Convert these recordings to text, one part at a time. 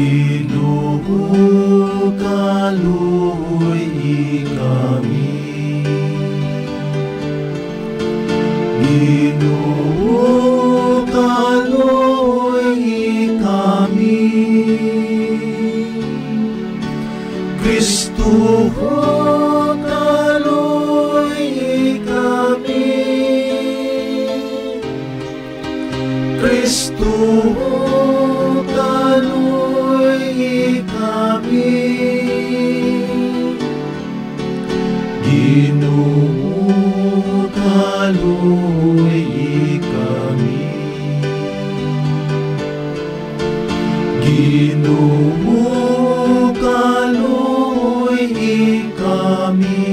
Ginoo kaluoy kami, Ginoo kaluoy kami, Kristo kaluoy kami, Kristo Ginoo kaluoy kami, Ginoo kaluoy kami.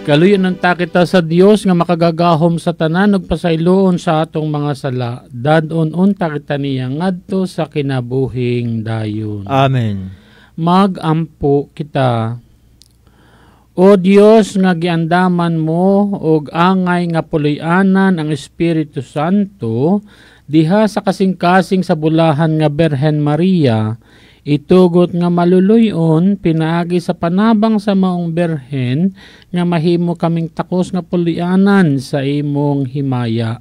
Kaluyan ng takita sa Dios nga makagagahom sa tanan ug pasayloon sa atong mga sala. Dadon takita niya ngadto sa kinabuhing dayon. Amen. Magampo kita. O Dios nga giandaman mo og angay nga puloy-anan ang Espiritu Santo diha sa kasing-kasing sa bulahan nga Birhen Maria, itugot nga maluluyon pinaagi sa panabang sa maong Birhen nga mahimo kaming takos nga puloy-anan sa imong himaya.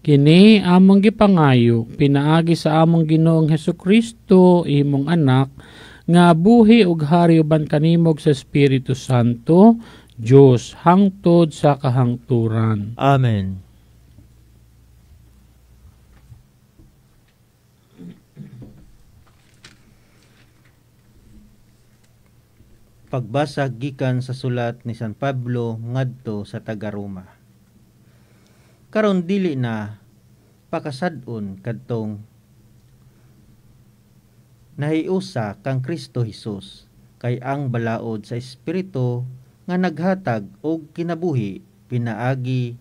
Kini among gipangayo pinaagi sa among Ginoong Hesukristo imong anak nga buhi ug hari uban kanimog sa Espiritu Santo, Dios hangtod sa kahangturan. Amen. Pagbasa gikan sa sulat ni San Pablo ngadto sa taga-Roma. Karon dili na pakasad-on kadtong nahiusa kang Kristo Jesus kay ang balaod sa Espiritu nga naghatag og kinabuhi pinaagi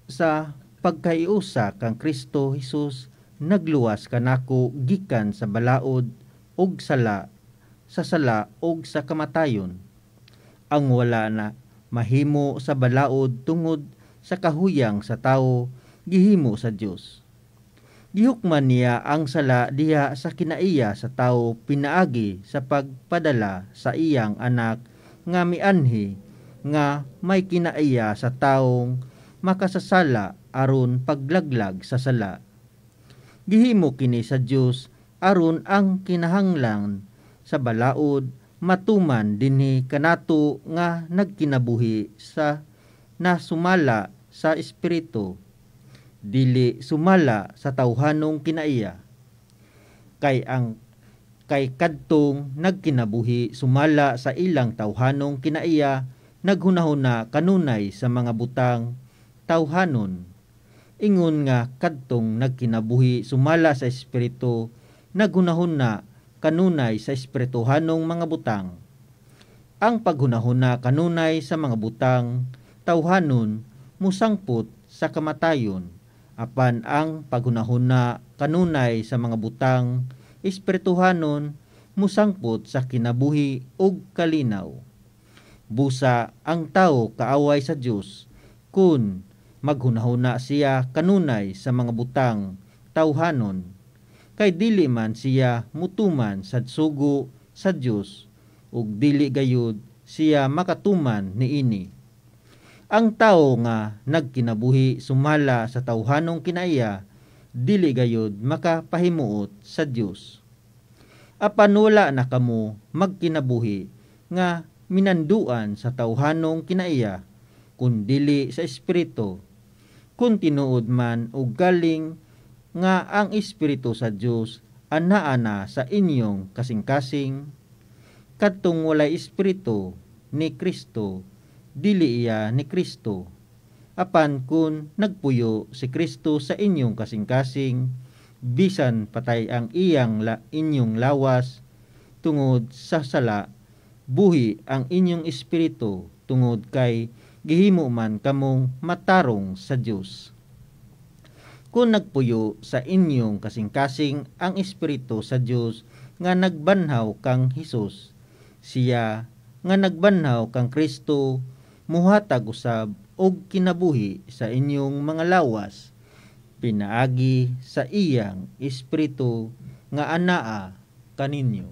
sa pagkaiusa kang Kristo Jesus nagluwas kanako gikan sa balaod og sala sa sala og sa kamatayon. Ang wala na mahimo sa balaod tungod sa kahuyang sa tawo gihimo sa Dios. Gihukman niya ang sala diha sa kinaiya sa tawo pinaagi sa pagpadala sa iyang anak nga mianhi nga may kinaiya sa taong makasasala aron paglaglag sa sala. Gihimo kini sa Dios aron ang kinahanglan sa balaod matuman dinhi kanato nga nagkinabuhi sa nasumala sa Espiritu, dili sumala sa tawhanong kinaiya. Kay kadtong nagkinabuhi sumala sa ilang tawhanong kinaiya, naghunahuna kanunay sa mga butang tawhanon. Ingon nga kadtong nagkinabuhi sumala sa Espiritu, naghunahuna kanunay sa espirituhanong mga butang. Ang paghunahuna kanunay sa mga butang tawhanon musangput sa kamatayon, apan ang paghunahuna kanunay sa mga butang espirituhanon musangput sa kinabuhi ug kalinaw. Busa ang tawo kaaway sa Dios kun maghunahuna siya kanunay sa mga butang tawhanon, kay dili man siya mutuman sa sugo sa Dios ug dili gayud siya makatuman niini. Ang tawo nga nagkinabuhi sumala sa tawhanong kinaiya, dili gayud makapahimuot sa Dios. Apan wala na kamo magkinabuhi nga minanduan sa tawhanong kinaiya, kun dili sa Espiritu, kun tinuod man og galing nga ang Espiritu sa Dios anaa na sa inyong kasing-kasing. Kadtong walay Espiritu ni Kristo, dili iya ni Kristo. Apan kun nagpuyo si Kristo sa inyong kasing-kasing, bisan patay ang inyong lawas tungod sa sala, buhi ang inyong espiritu tungod kay gihimo man kamong matarong sa Dios. Kung nagpuyo sa inyong kasing-kasing ang espiritu sa Dios nga nagbanhaw kang Hesus, siya nga nagbanhaw kang Kristo muhatag usab og kinabuhi sa inyong mga lawas pinaagi sa iyang espiritu nga anaa kaninyo.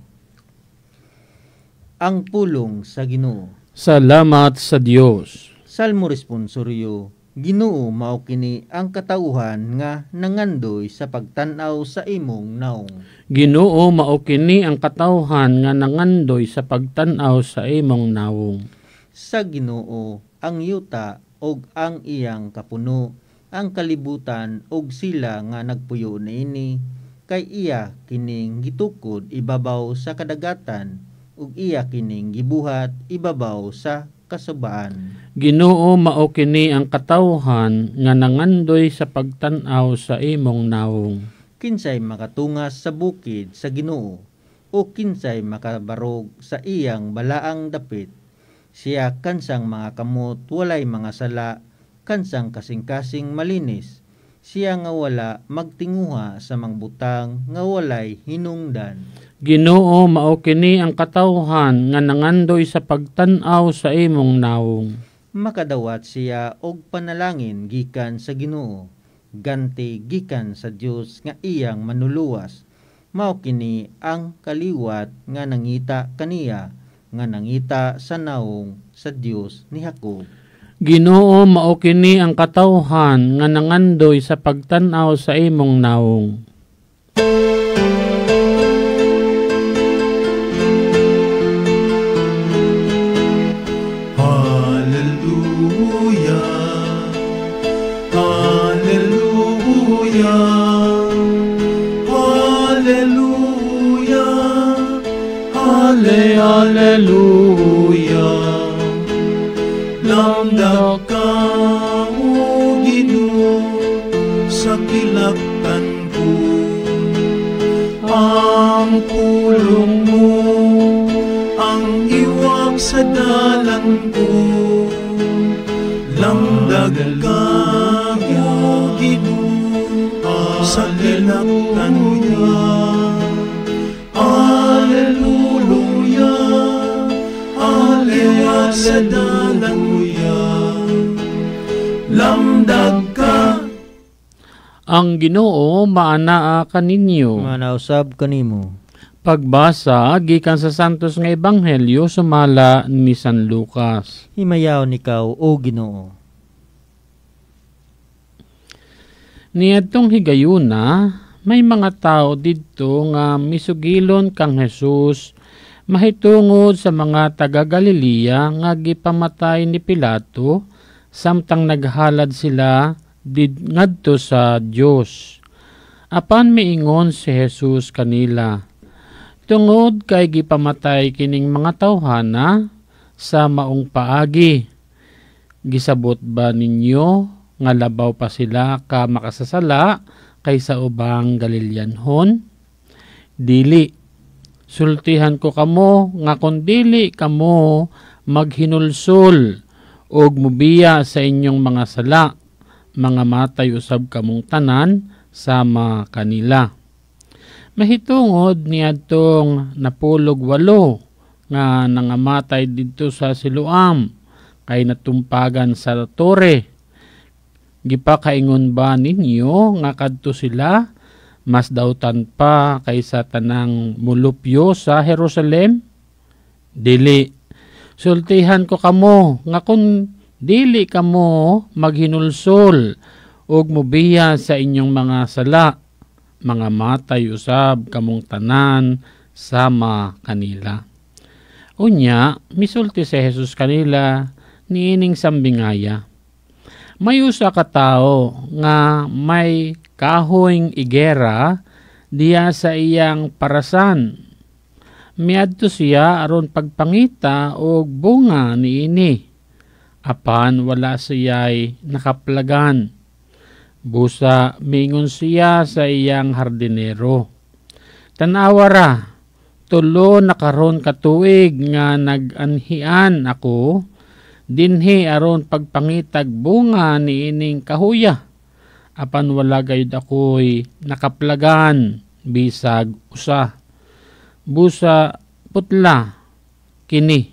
Ang pulong sa Ginoo. Salamat sa Dios. Salmo responsoryo. Ginoo mao kini ang katauhan nga nangandoy sa pagtan-aw sa imong naong. Ginoo mao kini ang katawhan nga nangandoy sa pagtan-aw sa imong nawong. Sa Ginoo ang yuta og ang iyang kapuno, ang kalibutan og sila nga nagpuyo niini, kay iya kining gitukod ibabaw sa kadagatan ug iya kining gibuhat ibabaw sa kasubaan. Ginoo mao kini ang katawhan nga nangandoy sa pagtan-aw sa imong nawong. Kinsay makatungas sa bukid sa Ginoo o kinsay makabarog sa iyang balaang dapit. Siya kansang mga kamot walay mga sala, kansang kasing-kasing malinis. Siya nga wala magtinguha sa mga butang nga walay hinungdan. Ginoo mao kini ang katawhan nga nangandoy sa pagtan-aw sa imong nawong. Makadawat siya og panalangin gikan sa Ginoo, ganti gikan sa Dios nga iyang manuluwas. Mao kini ang kaliwat nga nangita kaniya, nga nangita sa nawong sa Dios ni Jacob. Ginoo mao kini ang katawhan nga nangandoy sa pagtan-aw sa imong nawong. Hallelujah, hallelujah, hallelujah, hallelujah. Lamdag ka, O Ginoo, sa kilaktan ko. Ang pulong mo, ang iwak sa dalan ko. Lamdag ka, O Ginoo, sa kilaktan ko. Hallelujah, hallelujah, sa dalan ko. Lamdag ka. Ang Ginoo maanaa kaninyo. Manausab kanimo. Pagbasa gikan sa santos nga ebanghelyo sumala ni San Lucas. Himayaw nikaw, O Ginoo. Niadtong higayuna, may mga tao didto nga misugilon kang Hesus mahitungod sa mga taga Galilea nga gipamatay ni Pilato samtang naghalad sila ngadto sa Dios. Apan miingon si Jesus kanila, tungod kay gipamatay kining mga tawhana sa maong paagi. Gisabot ba ninyo nga labaw pa sila ka makasasala kaysa ubang Galileanhon? Dili. Sultihan ko kamo nga kun dili kamo maghinulsol og mubiya sa inyong mga sala, mga matay usab kamong tanan sama kanila. Mahitungod niadtong napulog 8 nga nangamatay didto sa Siloam kay natumpagan sa tore. Gipakaingon ba ninyo nga kadto sila mas dautan pa kaysa tanang mulupyo sa Jerusalem? Dili. Sultihan ko kamo nga kun dili kamo maghinulsol ug mubiya sa inyong mga sala, mga matay usab kamong tanan sama kanila. Unya, misulti si Jesus kanila niining sambingaya. May usa ka tawo nga may kahoyng igera diya sa iyang parasan. Miadto siya aron pagpangita og bunga niini. Apan wala siya'y nakaplagan. Busa mingon siya sa iyang hardinero. Tanawara, tulo na karon katuig nga nag-anhian ako, dinhi aron pagpangitag bunga niining kahuya. Apan wala gayud ako'y nakaplagan bisag usa. Busa putla kini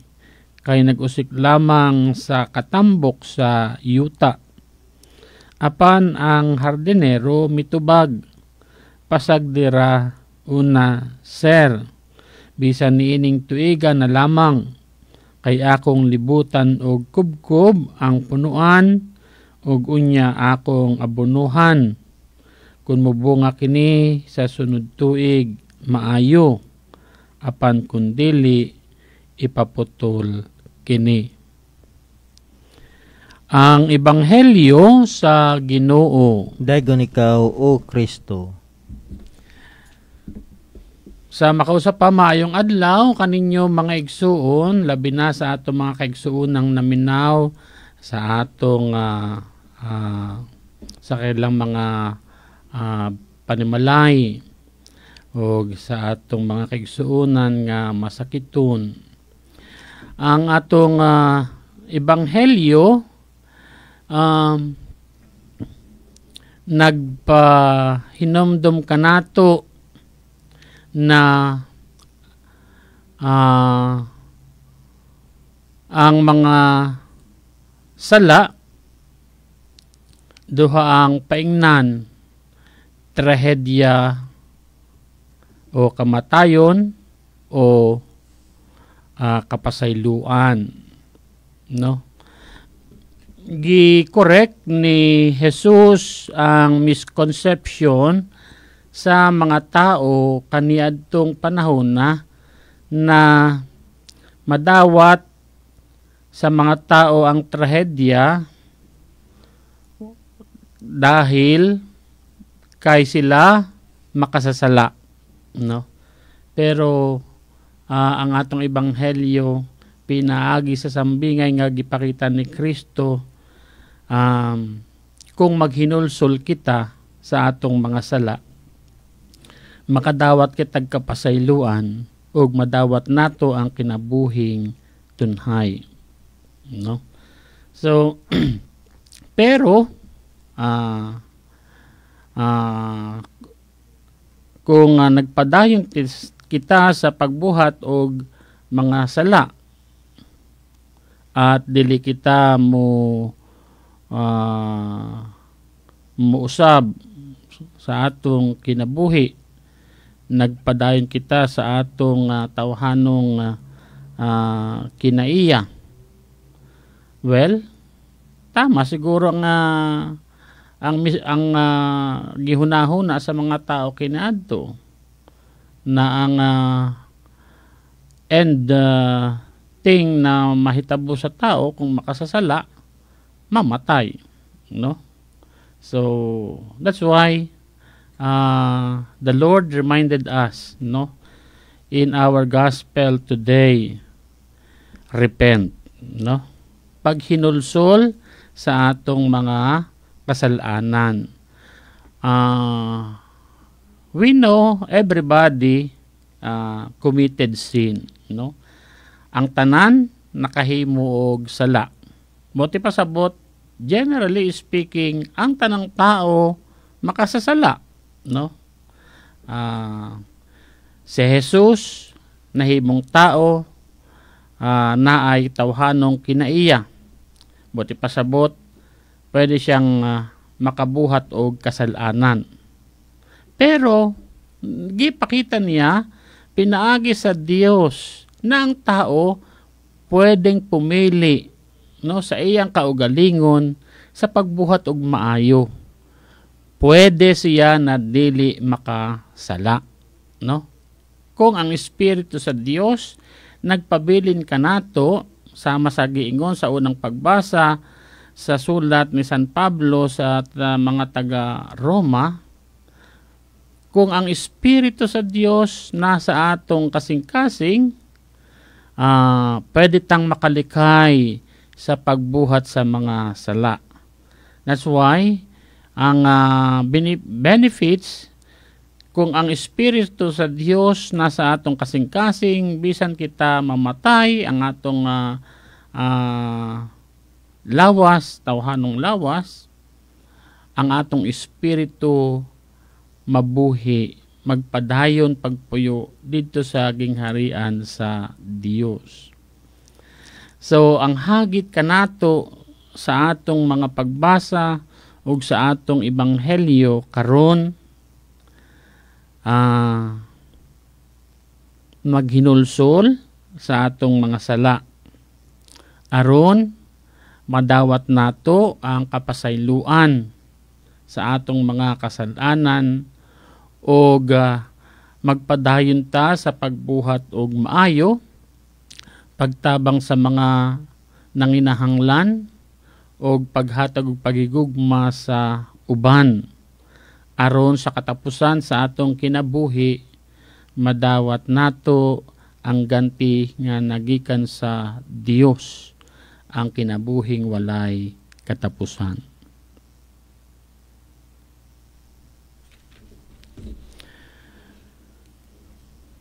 kay nag-usik lamang sa katambok sa yuta. Apan ang hardinero mitubag, pasagdira una, Sir, bisan niining tuiga na lamang, kay akong libutan og kubkob ang punuan, og unya akong abunuhan. Kung mubunga kini sa sunod tuig, maayo, apan kundili ipaputol kini. Ang Ebanghelyo sa Ginoo. Daygon ikaw, O Kristo. Sa makausap pa maayong adlaw kaninyo mga igsuon, labi na sa atong mga kaigsuonang naminaw sa atong sa kailang mga panimalay o sa atong mga kaigsuonan nga masakiton. Ang atong Ebanghelyo nagpahinomdom kanato na ang mga sala duha ang paingnan, trahedya o kamatayon o kapasayloan, no? Gi-correct ni Jesus ang misconception sa mga tao kaniadtong panahon na madawat sa mga tao ang trahedya dahil kay sila makasasala, no? Pero ang atong ebanghelyo pinaagi sa sambingay nga gipakita ni Kristo, kung maghinulsol kita sa atong mga sala, makadawat kitag kapasayloan ug madawat nato ang kinabuhing tunhay, no? So pero kung nagpadayon kita sa pagbuhat og mga sala at dili kita muusab sa atong kinabuhi, nagpadayon kita sa atong tawhanong kinaiya. Well, tama siguro nga ang gihunahuna sa mga tao kinaadto na ang end thing na mahitabo sa tao kung makasasala, mamatay, no? So that's why the Lord reminded us, no, in our gospel today, repent, no? Paghinulsol sa atong mga kasalanan. We know everybody committed sin, no? Ang tanan nakahimo og sala. Buti pa sabot, generally speaking, ang tanang tao makasasala, no? Si Jesus nahimong tao, naay tawhanong kinaiya. Buti pa sabot, pwede siyang makabuhat og kasalanan. Pero gipakita niya pinaagi sa Dios na ang tao pwedeng pumili, no, sa iyang kaugalingon sa pagbuhat og maayo. Pwede siya na dili makasala, no? Kung ang Espiritu sa Dios nagpabilin kanato, sama sa giingon sa unang pagbasa sa sulat ni San Pablo sa mga taga Roma, kung ang Espiritu sa Dios nasa atong kasing-kasing, pwede tang makalikhay sa pagbuhat sa mga sala. That's why ang benefits kung ang Espiritu sa Dios nasa atong kasing-kasing, bisan kita mamatay, ang atong lawas, tawhanong lawas, ang atong Espiritu mabuhi, magpadayon pagpuyo dito sa gingharian sa Dios. So ang hagit kanato sa atong mga pagbasa ug sa atong ebanghelyo karon maghinulsol sa atong mga sala aron madawat nato ang kapasayloan sa atong mga kasalanan ug magpadayon ta sa pagbuhat og maayo pagtabang sa mga nanginahanglan o paghatag og pagigugma sa uban aron sa katapusan sa atong kinabuhi madawat nato ang ganti nga nagikan sa Dios ang kinabuhing walay katapusan.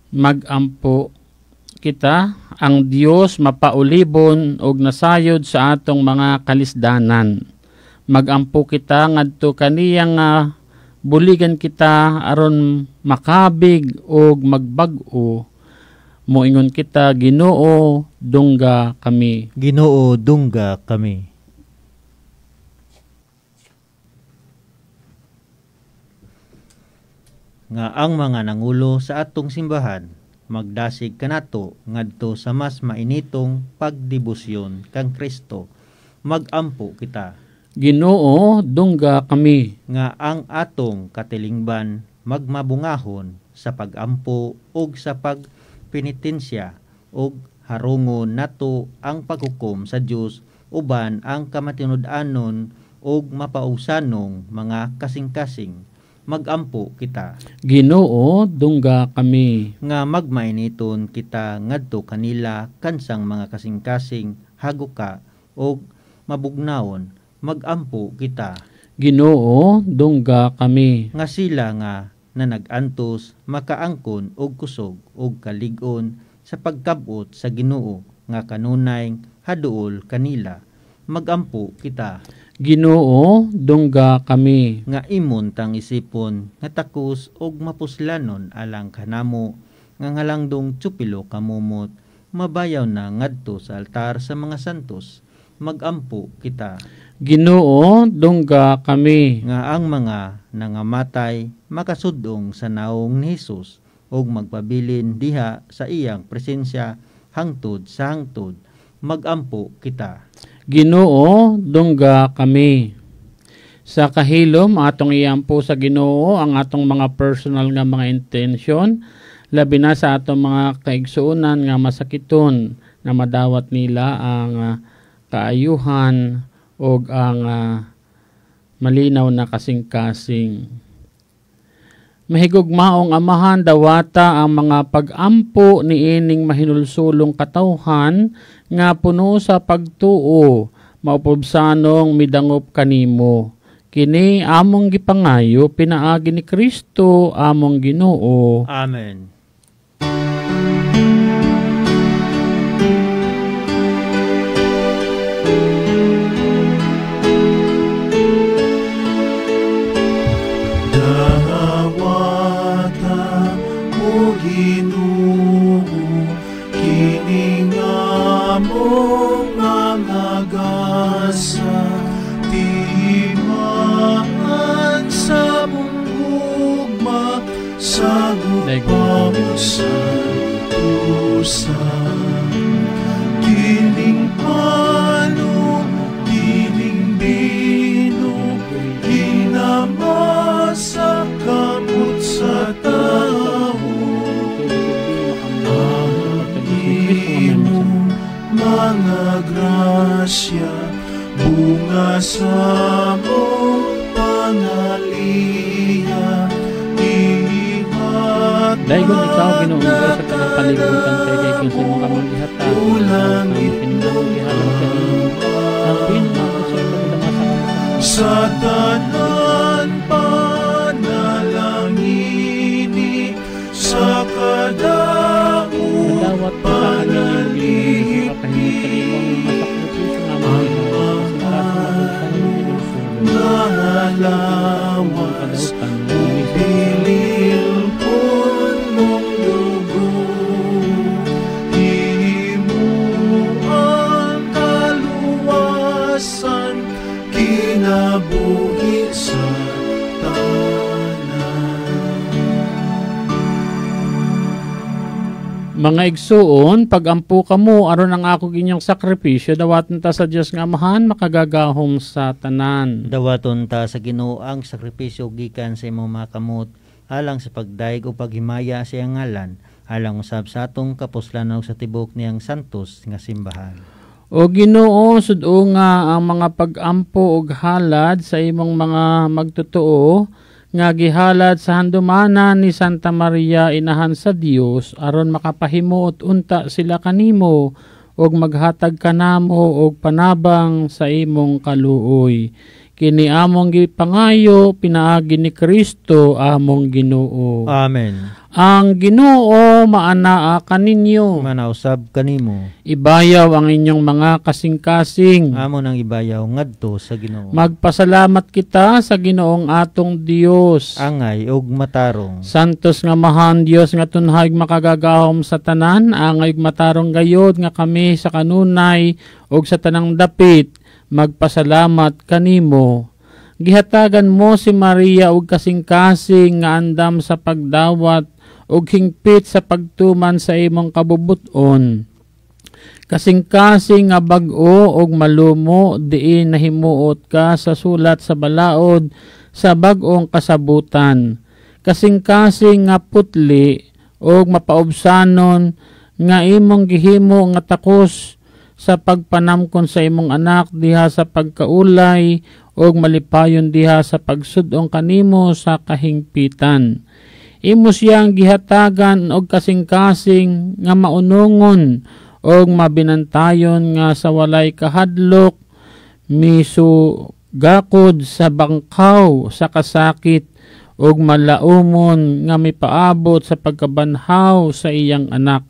Magampo kita ang Dios mapaulibon og nasayod sa atong mga kalisdanan. Magampo kita ngadto kaniya nga buligan kita aron makabig og magbag-o. Moingon kita, Ginoo, dungga kami. Ginoo, dungga kami. Nga ang mga nangulo sa atong simbahan magdasig kanato ngadto sa mas mainitong pagdebosyon kang Kristo. Magampo kita. Ginoo, dungga kami. Nga ang atong katilingban magmabungahon sa pagampo ug sa pagpenitensya ug harungon nato ang paghukom sa Dios uban ang kamatinud-anon ug mapausanong mga kasing-kasing. Magampo kita. Ginoo, dungga kami. Nga magmainiton kita ngadto kanila kansang mga kasing-kasing haguka ug mabugnawon. Magampo kita. Ginoo, dungga kami. Nga sila nga na nag-antos makaangkon og kusog og kalig-on sa pagkabot sa Ginoo nga kanunay haduol kanila. Magampo kita. Ginoo, dungga kami. Nga imon tang isipon nga takus og mapuslanon alang kanamo nga ngalangdong tsupilo kamumot mabayaw na ngadto sa altar sa mga santos. Magampo kita. Ginoo, dungga kami. Nga ang mga nangamatay makasudong sa naong ni Hesus ug magpabilin diha sa iyang presensya hangtod sa hangtod. Magampo kita. Ginoo, dungga kami. Sa kahilom, atong iampo sa Ginoo ang atong mga personal nga mga intensyon, labi na sa atong mga kaigsuonan nga masakiton na madawat nila ang kaayuhan o ang malinaw na kasing-kasing. Mahigugmaong amahan dawata ang mga pag-ampo ni ining mahinulsulong katawhan nga puno sa pagtuo maupobsanong midangop kanimo. Kini among gipangayo pinaagi ni Kristo among Ginoo. Amen. Kining pano, kining bino, hinamasa kamot sa tao. Amimo mga grasya, bunga sa mong pangaliha, Daigon ikaw Ginoo sa tagapalibutan kay kung sa mga manggihatan ulang itinamong gihalang kanimo ang pinaka sa pagdamasa sa tanan panalangini sa kadaot panalihik nalawas upilil pun mong dugo imo ang kaluwasan kinabuhi sa tanan. Mga igsuon, pagampo kamo aron ang ako ginyong sakripisyo dawatan ta sa Dios nga Amahan makagagahom sa tanan. Dawaton ta sa Ginoo ang sakripisyo gikan sa imong mga kamot alang sa pagdaig o paghimaya sa iyang ngalan alang usab sa atong kapuslanan sa tibok niyang santos nga simbahan. O Ginoo, sudo nga ang mga pagampo ug halad sa imong mga magtotoo nga gihalad sa handumanan ni Santa Maria inahan sa Dios aron makapahimuot unta sila kanimo ug maghatag kanamo og panabang sa imong kaluoy. Kini among gipangayo pinaagi ni Kristo among Ginoo. Amen. Ang Ginoo maanaa kaninyo. Manausab kanimo. Ibayaw ang inyong mga kasing-kasing. Amo nang ibayaw ngadto sa Ginoo. Magpasalamat kita sa Ginoong atong Dios. Angay ug matarong. Santos nga Mahan Dios nga tunhag makagagahom sa tanan, angay ug matarong gayod nga kami sa kanunay ug sa tanang dapit magpasalamat kanimo. Gihatagan mo si Maria ug kasing-kasing nga andam sa pagdawat ug hingpit sa pagtuman sa imong kabubuton. Kasing-kasing nga bag-o ug malumo diin nahimuot ka sa sulat sa balaod sa bag-ong kasabutan. Kasing-kasing nga putli ug mapaubsanon nga imong gihimo nga takos sa pagpanamkon sa imong anak diha sa pagkaulay ug malipayon diha sa pagsudong kanimo sa kahingpitan. Imo siyang gihatagan og kasing-kasing nga maunongon og mabinantayon nga sa walay kahadlok misugakod sa bangkaw sa kasakit ug malaumon nga mipaabot sa pagkabanhaw sa iyang anak.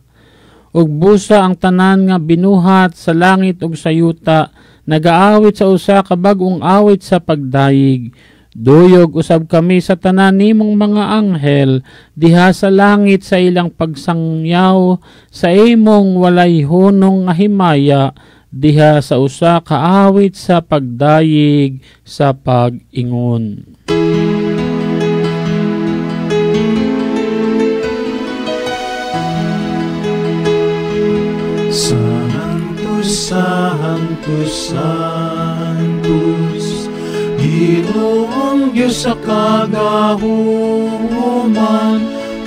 Ug busa ang tanan nga binuhat sa langit ug sa yuta, nagaawit sa usa ka bag-ong awit sa pagdayig. Duyog usab kami sa tanan nimong mga anghel diha sa langit sa ilang pagsangyaw sa imong walay hunong nga himaya diha sa usa ka awit sa pagdayig sa pag-ingon. Santos, Santos, Ginoong Diyos sa kagahuman,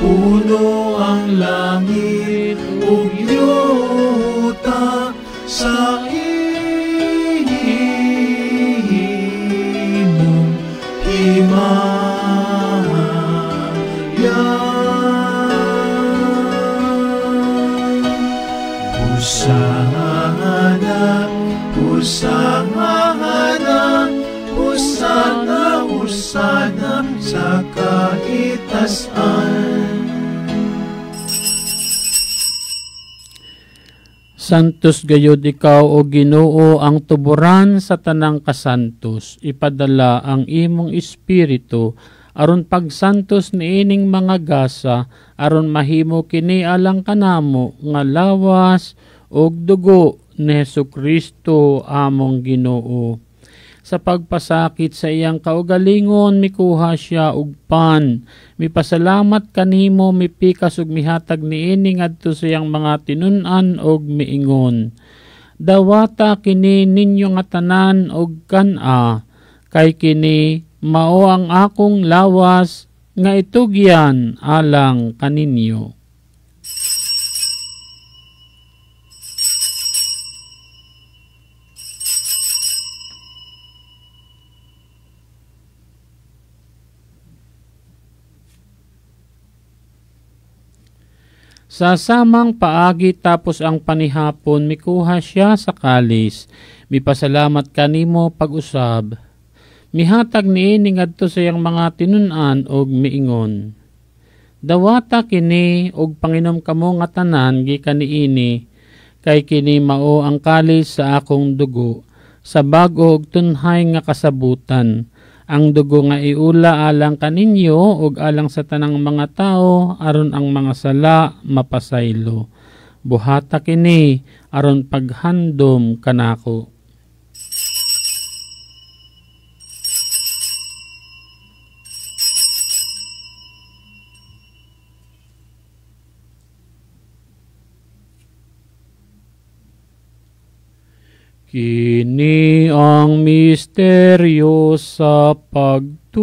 puno ang langit ug yuta sa imong himaya. Husana, husana sa kaitasan. Santos gayod ikaw o Ginoo ang tuburan sa tanang kasantos. Ipadala ang imong espiritu aron pagsantos niining mga gasa aron mahimo kini alang kanamo nga lawas og dugo ni Hesukristo among Ginoo. Sa pagpasakit sa iyang kaugalingon mikuha siya og pan. Mipasalamat kanimo, mipikas ug mihatag niini ngadto sa iyang mga tinun-an og miingon. Dawata kini ninyo nga tanan og kan-a, kay kini mao ang akong lawas nga itugyan alang kaninyo. Sa samang paagi tapos ang panihapon, mikuha siya sa kalis. Mipasalamat kanimo pag-usab. Mihatag niini ngadto sa iyang mga tinun-an og miingon. Dawata kini og panginom kamo nga tanan gikan niini, kay kini mao ang kalis sa akong dugo, sa bag-o og tunhay nga kasabutan. Ang dugo nga iula alang kaninyo ug alang sa tanang mga tao aron ang mga sala mapasaylo. Buhata kini aron paghandom kanako. Kini ang misteryo sa pagtuo.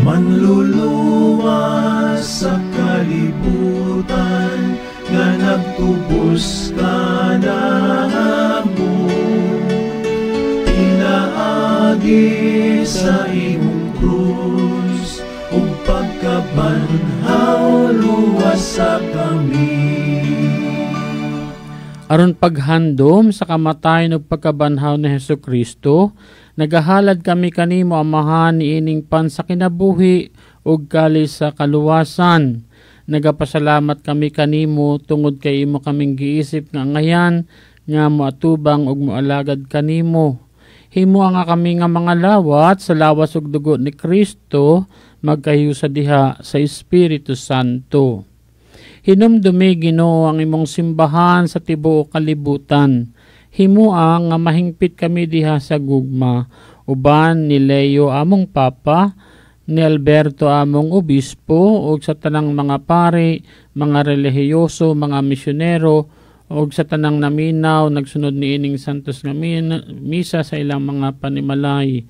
Manluluwas sa kalibutan nga nagtubos ka na mo. Pinaagi sa imong krus ug pagkabanhaw luwas sa kami. Aron paghandom sa kamatayon ug pagkabanhaw ni Hesukristo, nagahalad kami kanimo Amahan niining pan sa kinabuhi ug kali sa kaluwasan. Nagapasalamat kami kanimo tungod kay imo kaming giisip nga ngayan nga moatubang ug moalagad kanimo. Himo nga kami nga mga lawat sa lawas ug dugo ni Kristo magkahiyo sa diha sa Espiritu Santo. Hinumdumi Ginoo ang imong simbahan sa tibuok kalibutan. Himua nga mahingpit kami diha sa gugma, uban ni Leo among Papa, ni Alberto among Obispo, ug sa tanang mga pari, mga relihiyoso, mga misyonero, ug sa tanang naminaw nagsunod niining santos nga misa sa ilang mga panimalay.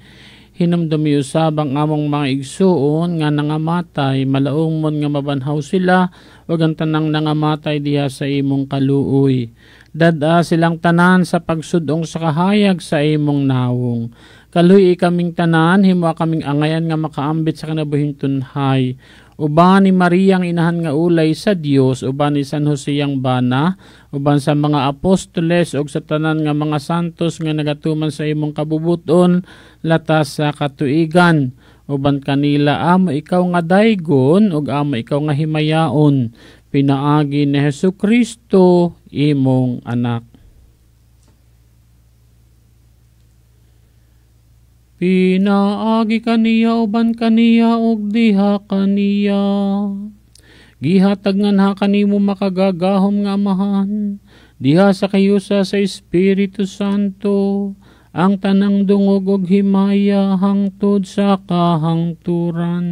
Hinumdumi usab ang among mga igsuon nga nangamatay, malaong mon nga mabanhaw sila, ug ang tanang nangamatay diha sa imong kaluoy. Dada silang tanan sa pagsudong sa kahayag sa imong nawong. Kaluy kaming tanan, himo kaming angayan nga makaambit sa kanabuhing tunhay. Uban ni Maria ang inahan nga ulay sa Dios, uban ni San Jose ang bana, uban sa mga apostoles ug sa tanan nga mga santos nga nagatuman sa imong kabubuton latas sa katuigan. Uban kanila amo ikaw nga daygon ug amo ikaw nga himayaon. Pinaagi ni Hesukristo imong anak. Pinaagi kaniya uban kaniya ug diha kaniya. Gihatag nga na kanimo makagagahom nga Amahan, diha sa kayusa sa Espiritu Santo, ang tanang dungog ug himaya hangtod sa kahangturan.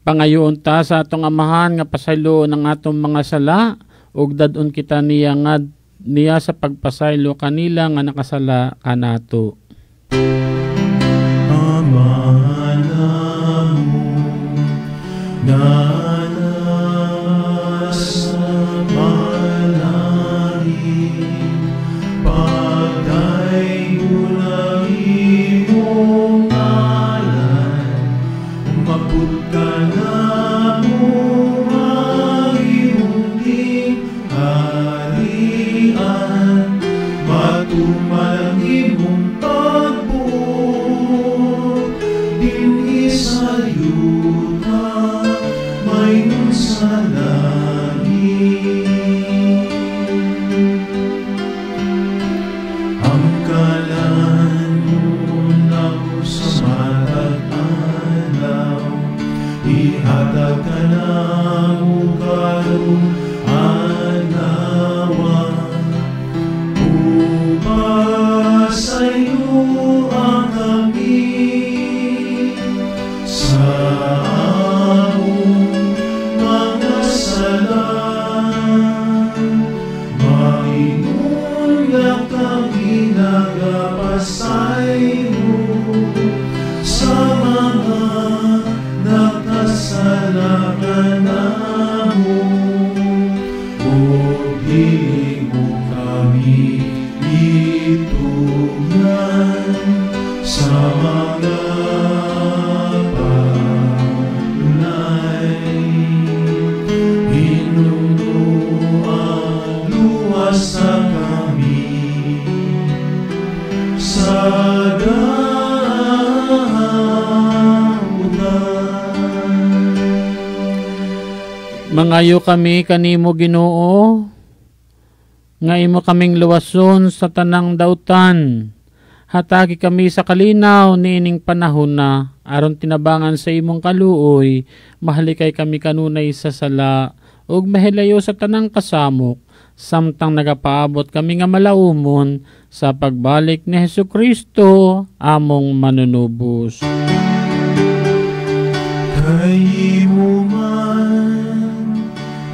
Pangayoon ta sa atong Amahan nga pasaylo ng atong mga sala ug dadon kita niya sa pagpasaylo kanila nga nakasala kanato. Amahan mo na nasa malalim, pagdayo ng imong ngalan, umabot ka na mo ang imong harian, matumal ang imong pagbuot, dinhi sa yuta, mayroon sa langit. Ang kalan mo na sa matag alaw, ihatag ka na mo karon anawa, upasayo ang kami sa among mga sala, maingon nga kami nagapasayo sa mga nakasala ka namo, o di mo kami itugnan sa mga palunay. Hinunuan luwas sa kami sa Mangayo kami kanimo Ginoo, nga imo kaming luwason sa tanang dautan, Hatagi kami sa kalinaw niining panahon na aron tinabangan sa imong kaluoy, mahalikay kami kanunay sa sala ug mahilayo sa tanang kasamok, samtang nagapaabot kami nga malaumon sa pagbalik ni Hesukristo among manunubos. Kay mo man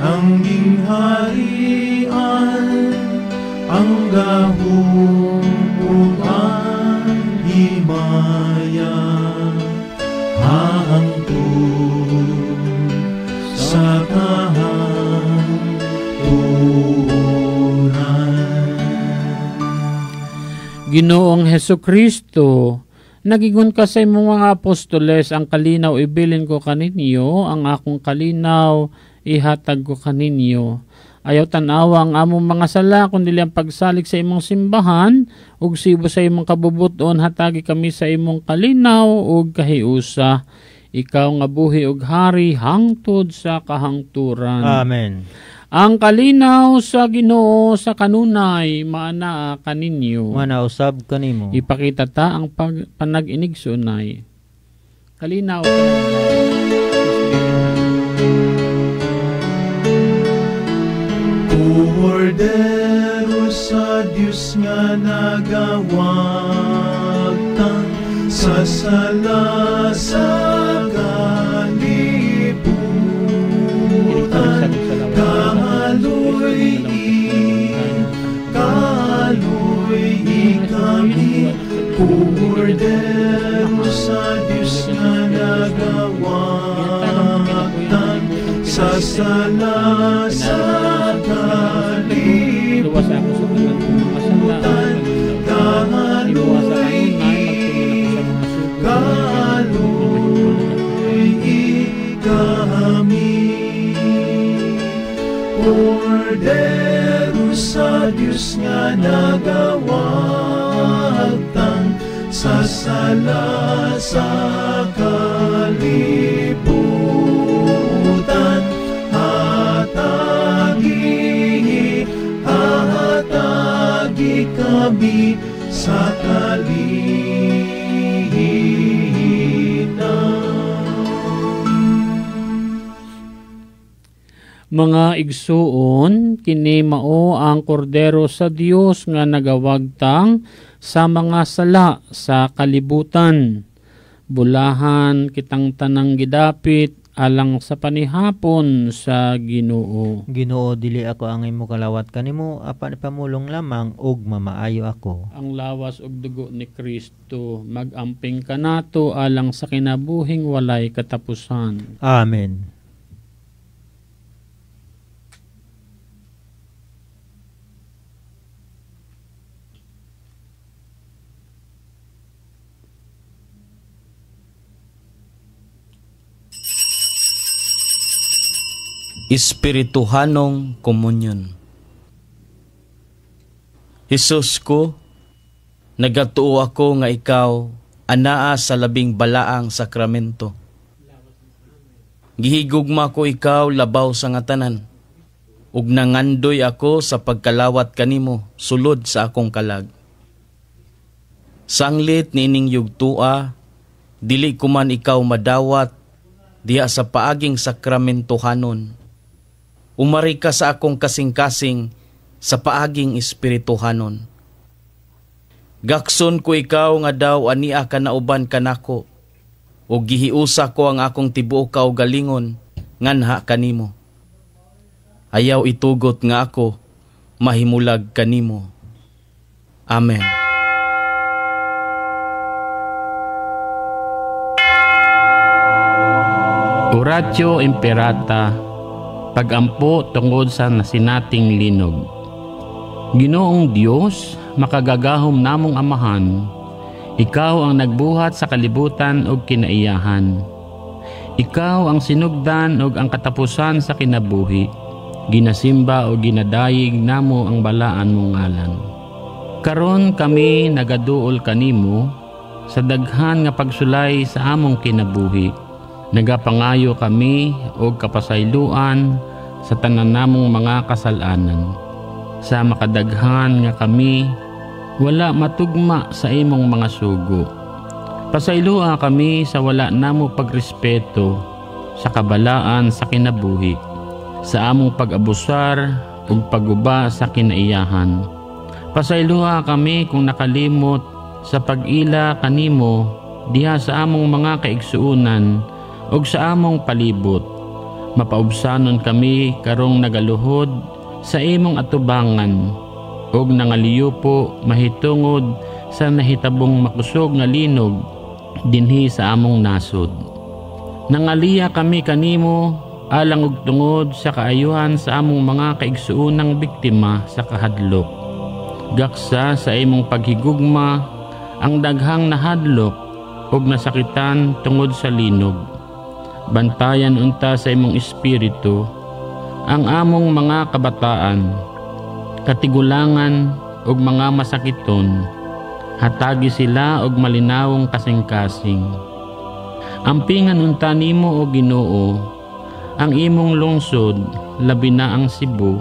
ang gingharian, ang gahom ug ang himaya, hangtod sa kahangturan. Ginoong Hesukristo, nagigon ka sa imong mga apostoles, ang kalinaw ibilin ko kaninyo, ang akong kalinaw ihatag ko kaninyo. Ayaw tanawa ang among mga sala, kundi ang pagsalig sa imong simbahan, ug sibo sa imong kabubuton, hatagi kami sa imong kalinaw ug kahiusa. Ikaw nga buhi ug hari hangtod sa kahangturan. Amen. Ang kalinaw sa Ginoo sa kanunay maanaa kaninyo. Manausab kanimo. Ipakita ta ang panag-inigsunay. Kalinaw Kordero sa Diyos nga nagawagtan sa sala sa kalibutan, kaloy kami. Kordero sa Diyos nga nagawagtan sa sala sa kalibutan, kaloy kami. Kordero sa Diyos nga nagawagtan sa sala sa kalibutan, hatagi kami sa kalinaw. Mga igsuon, kini mao ang kordero sa Dios nga nagawagtang sa mga sala sa kalibutan. Bulahan kitang tanang gidapit alang sa panihapon sa Ginoo. Ginoo, dili ako ang imo kalawat kanimo, apan pamulong lamang ug mamaayo ako. Ang lawas ug dugo ni Kristo magamping kanato alang sa kinabuhing walay katapusan. Amen. Espirituhanong komunyon. Hesus ko, nagatuo ako nga ikaw anaa sa labing balaang sakramento. Gihigugma ko ikaw labaw sa ngatanan, ug nangandoy ako sa pagkalawat kanimo sulod sa akong kalag. Sanglit niining yugtua, dili ko man ikaw madawat diha sa paaging sakramentohanon. Umari ka sa akong kasing-kasing sa paaging espirituhanon. Gakson ko ikaw nga daw ania ka nauban kanako, o gihiusa ko ang akong tibuok kaugalingon nganha kanimo. Ayaw itugot nga ako mahimulag kanimo. Amen. Oratio Imperata, pagampo tungod sa nasinating linog. Ginoong Dios, makagagahom namong amahan, ikaw ang nagbuhat sa kalibutan ug kinaiyahan. Ikaw ang sinugdan ug ang katapusan sa kinabuhi. Ginasimba o ginadayig namo ang balaan mong ngalan. Karon kami nagaduol kanimo sa daghan nga pagsulay sa among kinabuhi. Nagapangayo kami og kapasayloan sa tanan namong mga kasalanan. Sa makadaghan nga kami wala matugma sa imong mga sugo. Pasayloa kami sa wala namo pagrespeto sa kabalaan sa kinabuhi, sa among pag-abusar ug pagguba sa kinaiyahan. Pasayloa kami kung nakalimot sa pag-ila kanimo diha sa among mga kaigsuunan ug sa among palibot. Mapaubsanon kami karong nagaluhod sa imong atubangan ug nangaliyupo mahitungod sa nahitabong makusog nga linog dinhi sa among nasod. Nangaliya kami kanimo alang og tungod sa kaayuhan sa among mga kaigsuunang biktima sa kahadlok. Gaksa sa imong paghigugma ang daghang nahadlok ug nasakitan tungod sa linog. Bantayan unta sa imong espiritu ang among mga kabataan, katigulangan ug mga masakiton. Hatagi sila og malinawong kasing-kasing. Ampingan unta nimo o Ginoo ang imong lungsod, labi na ang Cebu.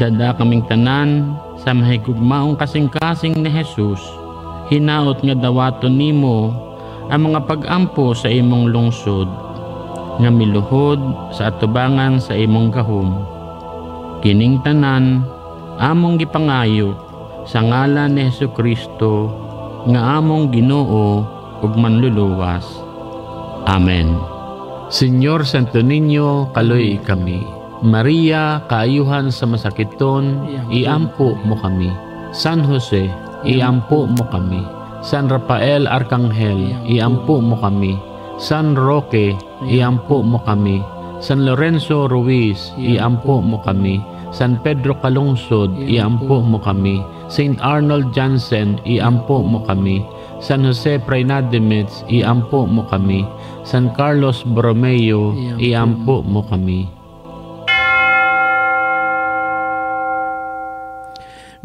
Dada kaming tanan sa mahigugmaong kasing-kasing ni Jesus. Hinaot nga dawaton nimo ang mga pag-ampo sa imong lungsod, nga miluhod sa atubangan sa imong gahom. Kining tanan among gipangayo sa ngalan ni Hesukristo nga among Ginoo ug manluluwas. Amen. Señor Santo Niño, kaloy kami. Maria, kaayuhan sa masakiton, iampo mo kami. San Jose, iampo mo kami. San Rafael Arcangel, iampo mo kami. San Roque, iampo mo kami. San Lorenzo Ruiz, iampo mo kami. San Pedro Calungsod, iampo mo kami. Saint Arnold Jansen, iampo mo kami. San Jose Prainadimits, iampo mo kami. San Carlos Borromeo, iampo mo kami.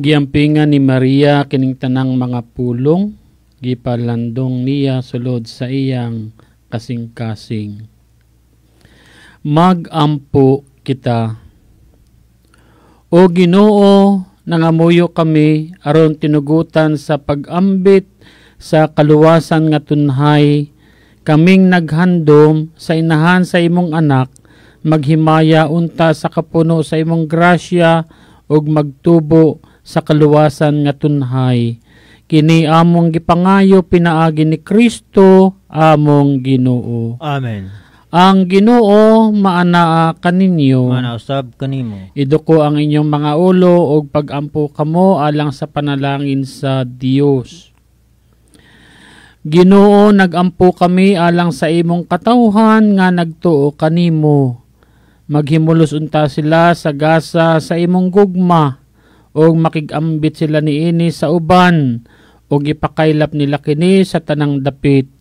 Giampingan ni Maria kining tanang mga pulong, gipalandong niya sulod sa iyang kasing-kasing. Magampo kita. O Ginoo, nangamuyo kami aron tinugutan sa pag-ambit sa kaluwasan nga tunhay, kaming naghandom sa inahan sa imong anak, maghimaya unta sa kapuno sa imong grasya ug magtubo sa kaluwasan nga tunhay. Kini among gipangayo pinaagi ni Kristo among Ginoo. Amen. Ang Ginoo maanaa kaninyo. Manausab kanimo. Iduko ang inyong mga ulo ug pagampo kamo alang sa panalangin sa Dios. Ginoo, nagampo kami alang sa imong katawhan nga nagtuo kanimo. Maghimulos unta sila sa gasa sa imong gugma ug makigambit sila niini sa uban ug ipakaylap nila kini sa tanang dapit.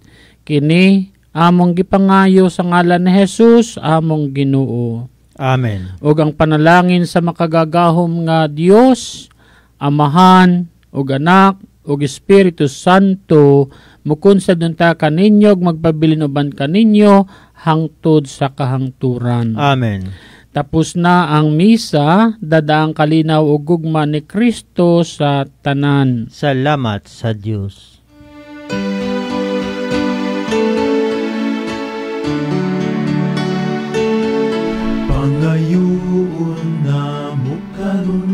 Kini among gipangayo sa ngalan ni Jesus among Ginoo. Amen. Ug ang panalangin sa makagagahom nga Dios, Amahan ug Anak ug Espiritu Santo mukon sa dunta kaninyo ug magpabilin uban kaninyo hangtod sa kahangturan. Amen. Tapos na ang misa, dadaang kalinaw ug gugma ni Kristo sa tanan. Salamat sa Dios. Pangayoon na mo karon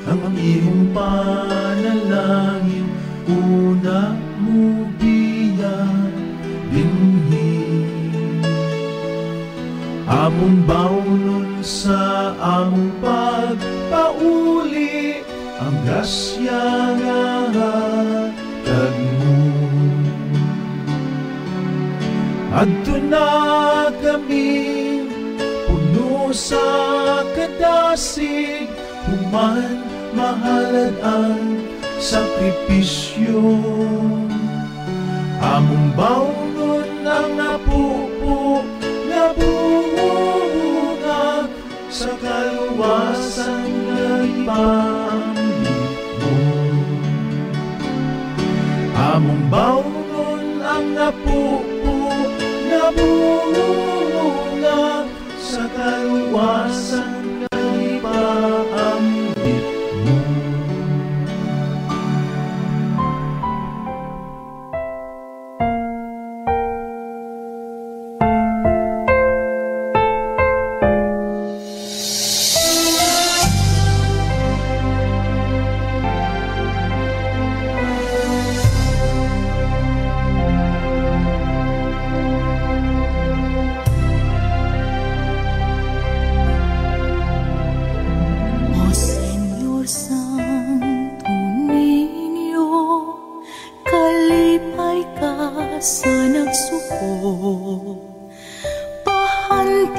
ang imong panalangin, una mo biyan dinhi. Among bawnon sa among pagpauli, ang grasya nga hatag mo. Adto na kami puno sa kadasig, human mahalad ang sakripisyo. Among bawnon ang napupo nga bunga sa kaluwasan nga ipamit mo. Among bawnon ang napupo nga bunga sa kaluwasan nga ipamit mo.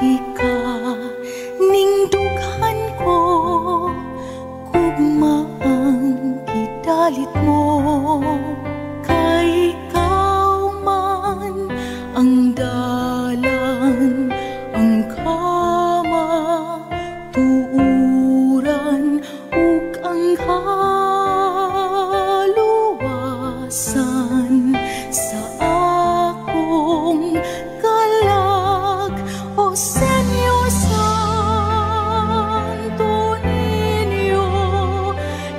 di ka ning dughan ko, gugmaan gidalit mo, kay ikaw man ang dalan, ang kama tuuran ug ang kaluwasan sa akong kalag. O Señor Santo Niño,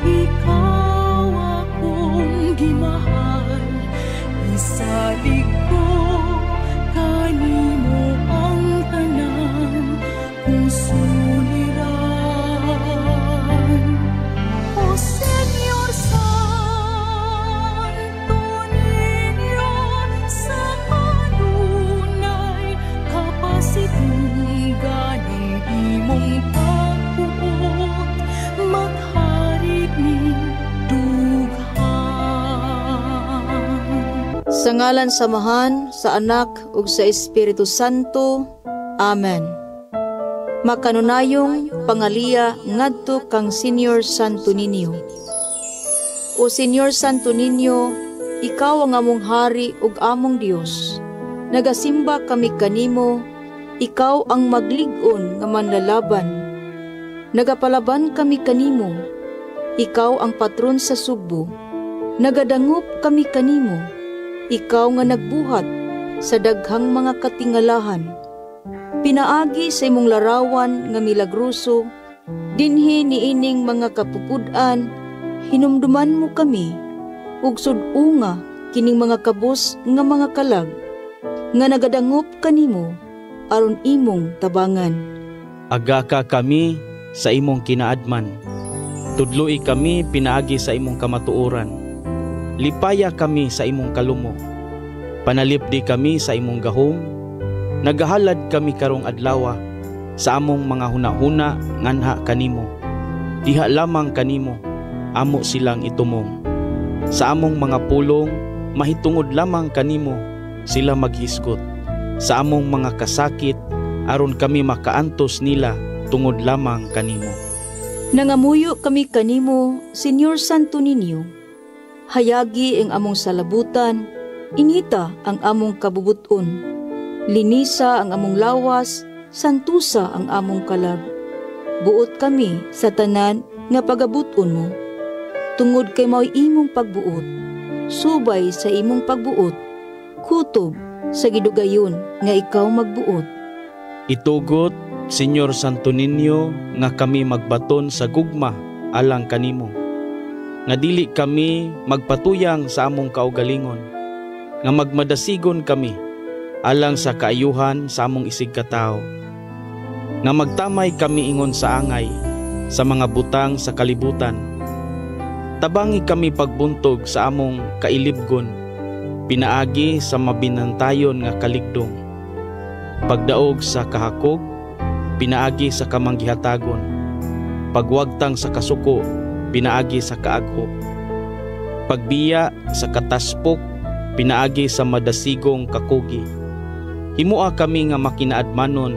ikaw akong gimahal, isalig ko kanimo ang tanan kung suliran. O Señor Santo Niño, sa kanunay kapasitungan ng imong pagbuot, magharit ni dughan. Sa ngalan samahan, sa Anak ug sa Espiritu Santo. Amen. Makanunayong pangaliya ngadto kang Señor Santo Niño. O Señor Santo Niño, ikaw ang among hari ug among Dios. Nagasimba kami kanimo, ikaw ang maglig-on nga manlalaban. Nagapalaban kami kanimo, ikaw ang patron sa Sugbo. Nagadangup kami kanimo, ikaw nga nagbuhat sa daghang mga katingalahan. Pinaagi sa imong larawan nga milagroso, dinhi niining mga kapupud-an, hinumduman mo kami, ug sud-unga kining mga kabus nga mga kalag, nga nagadangup kanimo, aron imong tabangan. Agaka kami sa imong kinaadman, tudloi kami pinaagi sa imong kamatuoran. Lipaya kami sa imong kalumo, panalipdi kami sa imong gahom. Nagahalad kami karong adlaw sa among mga hunahuna nganha kanimo. Diha lamang kanimo, amo silang itumong. Sa among mga pulong, mahitungod lamang kanimo sila maghisgot. Sa among mga kasakit, aron kami makaantos nila tungod lamang kanimo. Nangamuyo kami kanimo, Señor Santo Niño. Hayagi ang among salabutan, inita ang among kabubuton. Linisa ang among lawas, santusa ang among kalag. Buot kami sa tanan nga pagabuton mo. Tungod kay mao'y imong pagbuot, subay sa imong pagbuot, kutob sa gidugayon nga ikaw magbuot. Itugot, Señor Santo Niño, nga kami magbaton sa gugma alang kanimo. Nga dili kami magpatuyang sa among kaugalingon, nga magmadasigon kami alang sa kaayuhan sa among isig katao, nga magtamay kami ingon sa angay sa mga butang sa kalibutan. Tabangi kami pagbuntog sa among kailibgon, pinaagi sa mabinantayon nga kaligdong. Pagdaog sa kahakog, pinaagi sa kamanggihatagon. Pagwagtang sa kasuko, pinaagi sa kaagho. Pagbiya sa kataspok, pinaagi sa madasigong kakugi. Himua kami nga makinaadmanon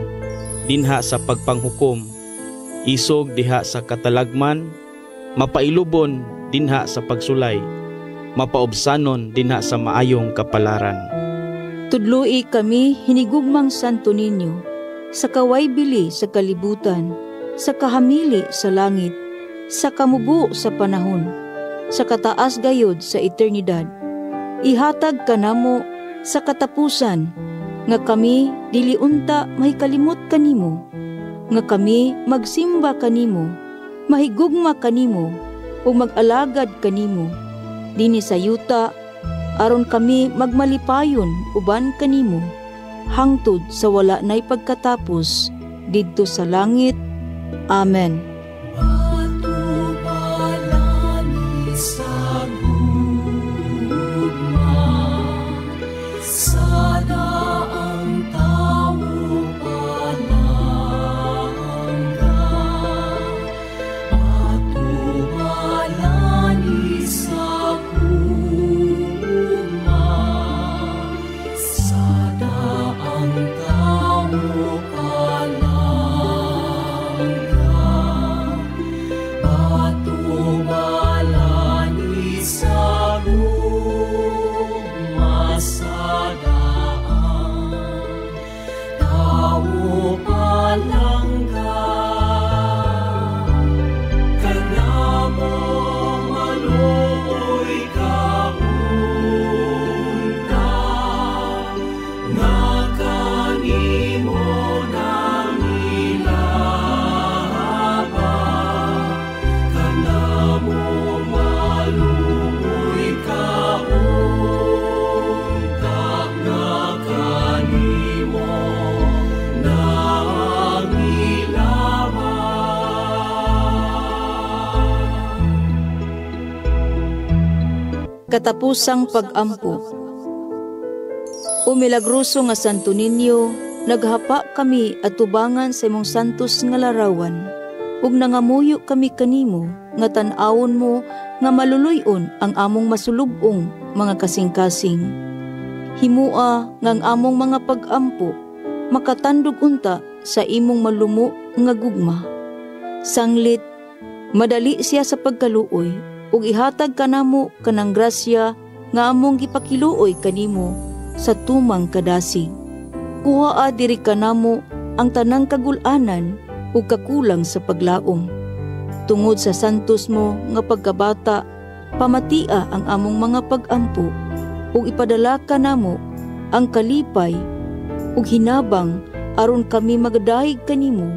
dinha sa pagpanghukom, isog diha sa katalagman, mapailubon dinha sa pagsulay, mapaobsanon dinha sa maayong kapalaran. Tudloi kami hinigugmang Santo Niño, sa kawaybili sa kalibutan, sa kahamili sa langit, sa kamubo sa panahon, sa kataas gayod sa eternidad. Ihatag kanamo sa katapusan, nga kami diliunta mahikalimot kanimo, nga kami magsimba kanimo, mahigugma kanimo, o mag-alagad kanimo, dini sa yuta, aron kami magmalipayon uban kanimo, hangtod sa wala na'y pagkatapos, didto sa langit. Amen. Sada ang tao Katapusang pag-ampo. O milagroso nga Santo Niño, naghapa kami at tubangan sa imong santos nga larawan, ug nangamuyo kami kanimo nga tan-awon mo nga maluluyon ang among masulubong mga kasing-kasing. Himua nga ang among mga pag-ampo makatandog unta sa imong malumo nga gugma. Sanglit, madali siya sa pagkaluoy, ug ihatag kanamo kanang grasya nga among gipakiluoy kanimo sa tumang kadasig. Kuhaa diri kanamo ang tanang kagul-anan ug kakulang sa paglaom. Tungod sa santos mo nga pagkabata, pamatia ang among mga pag-ampo ug ipadala kanamo ang kalipay ug hinabang aron kami magdahig kanimo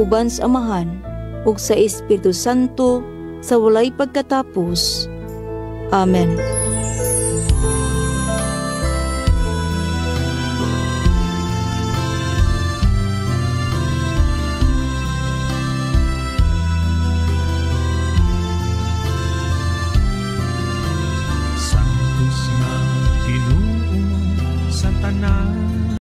uban sa Amahan ug sa Espiritu Santo sa walay pagkatapos. Amen.